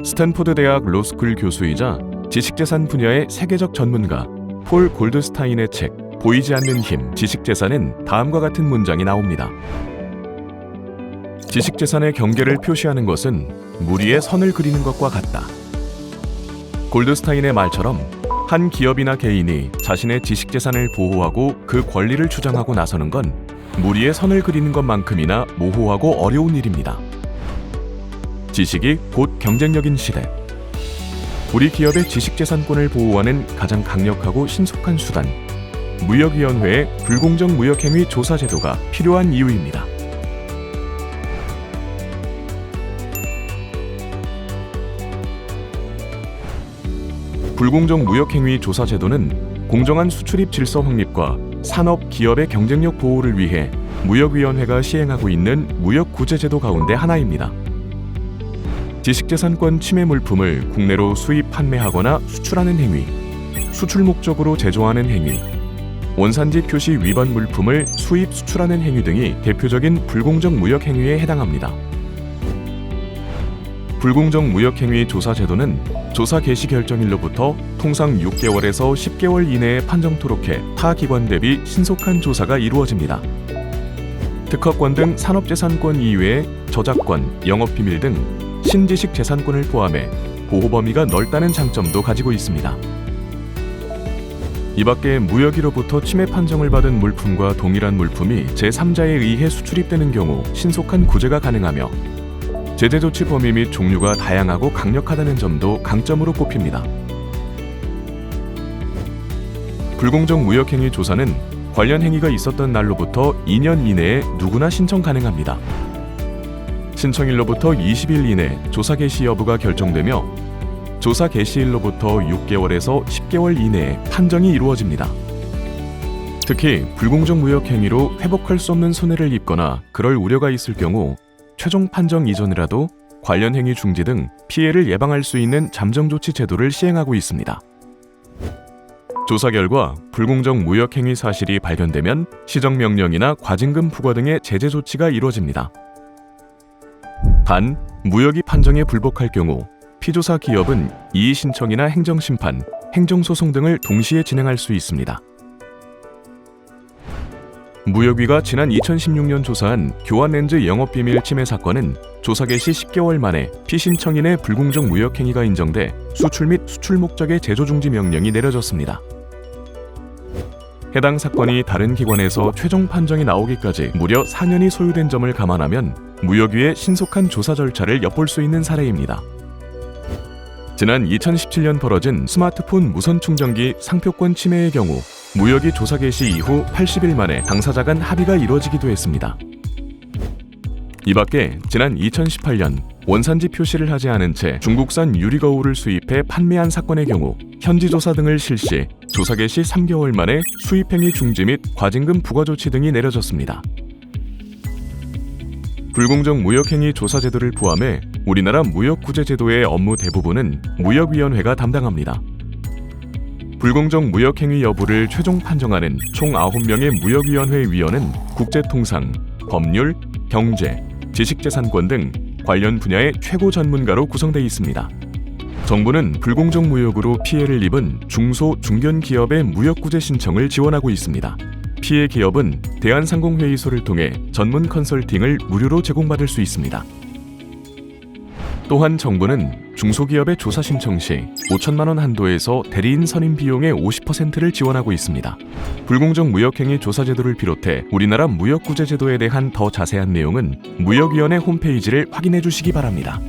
스탠포드 대학 로스쿨 교수이자 지식재산 분야의 세계적 전문가 폴 골드스타인의 책 보이지 않는 힘, 지식재산은 다음과 같은 문장이 나옵니다. 지식재산의 경계를 표시하는 것은 물 위에 선을 그리는 것과 같다. 골드스타인의 말처럼 한 기업이나 개인이 자신의 지식재산을 보호하고 그 권리를 주장하고 나서는 건 물 위에 선을 그리는 것만큼이나 모호하고 어려운 일입니다. 지식이 곧 경쟁력인 시대. 우리 기업의 지식재산권을 보호하는 가장 강력하고 신속한 수단, 무역위원회의 불공정 무역행위 조사 제도가 필요한 이유입니다. 불공정 무역행위 조사 제도는 공정한 수출입 질서 확립과 산업, 기업의 경쟁력 보호를 위해 무역위원회가 시행하고 있는 무역구제제도 가운데 하나입니다. 지식재산권 침해 물품을 국내로 수입 판매하거나 수출하는 행위, 수출 목적으로 제조하는 행위, 원산지 표시 위반 물품을 수입, 수출하는 행위 등이 대표적인 불공정 무역행위에 해당합니다. 불공정 무역행위 조사 제도는 조사 개시 결정일로부터 통상 6개월에서 10개월 이내에 판정토록 해 타 기관 대비 신속한 조사가 이루어집니다. 특허권 등 산업재산권 이외에 저작권, 영업비밀 등 신지식 재산권을 포함해 보호 범위가 넓다는 장점도 가지고 있습니다. 이 밖에 무역위로부터 침해 판정을 받은 물품과 동일한 물품이 제3자에 의해 수출입되는 경우 신속한 구제가 가능하며 제재 조치 범위 및 종류가 다양하고 강력하다는 점도 강점으로 꼽힙니다. 불공정 무역행위 조사는 관련 행위가 있었던 날로부터 2년 이내에 누구나 신청 가능합니다. 신청일로부터 20일 이내 조사 개시 여부가 결정되며 조사 개시일로부터 6개월에서 10개월 이내에 판정이 이루어집니다. 특히 불공정 무역행위로 회복할 수 없는 손해를 입거나 그럴 우려가 있을 경우 최종 판정 이전이라도 관련 행위 중지 등 피해를 예방할 수 있는 잠정조치 제도를 시행하고 있습니다. 조사 결과 불공정 무역행위 사실이 발견되면 시정명령이나 과징금 부과 등의 제재 조치가 이루어집니다. 단, 무역이 판정에 불복할 경우 피조사 기업은 이의신청이나 행정심판, 행정소송 등을 동시에 진행할 수 있습니다. 무역위가 지난 2016년 조사한 교환렌즈 영업비밀 침해 사건은 조사 개시 10개월 만에 피신청인의 불공정 무역행위가 인정돼 수출 및 수출 목적의 제조 중지 명령이 내려졌습니다. 해당 사건이 다른 기관에서 최종 판정이 나오기까지 무려 4년이 소요된 점을 감안하면 무역위의 신속한 조사 절차를 엿볼 수 있는 사례입니다. 지난 2017년 벌어진 스마트폰 무선 충전기 상표권 침해의 경우 무역위 조사 개시 이후 80일 만에 당사자 간 합의가 이루어지기도 했습니다. 이 밖에 지난 2018년 원산지 표시를 하지 않은 채 중국산 유리거울을 수입해 판매한 사건의 경우 현지 조사 등을 실시, 조사 개시 3개월 만에 수입행위 중지 및 과징금 부과 조치 등이 내려졌습니다. 불공정 무역행위 조사 제도를 포함해 우리나라 무역구제제도의 업무 대부분은 무역위원회가 담당합니다. 불공정 무역행위 여부를 최종 판정하는 총 9명의 무역위원회 위원은 국제통상, 법률, 경제, 지식재산권 등 관련 분야의 최고 전문가로 구성되어 있습니다. 정부는 불공정 무역으로 피해를 입은 중소, 중견 기업의 무역구제 신청을 지원하고 있습니다. 피해 기업은 대한상공회의소를 통해 전문 컨설팅을 무료로 제공받을 수 있습니다. 또한 정부는 중소기업의 조사 신청 시 5천만 원 한도에서 대리인 선임 비용의 50%를 지원하고 있습니다. 불공정 무역행위 조사 제도를 비롯해 우리나라 무역구제 제도에 대한 더 자세한 내용은 무역위원회 홈페이지를 확인해 주시기 바랍니다.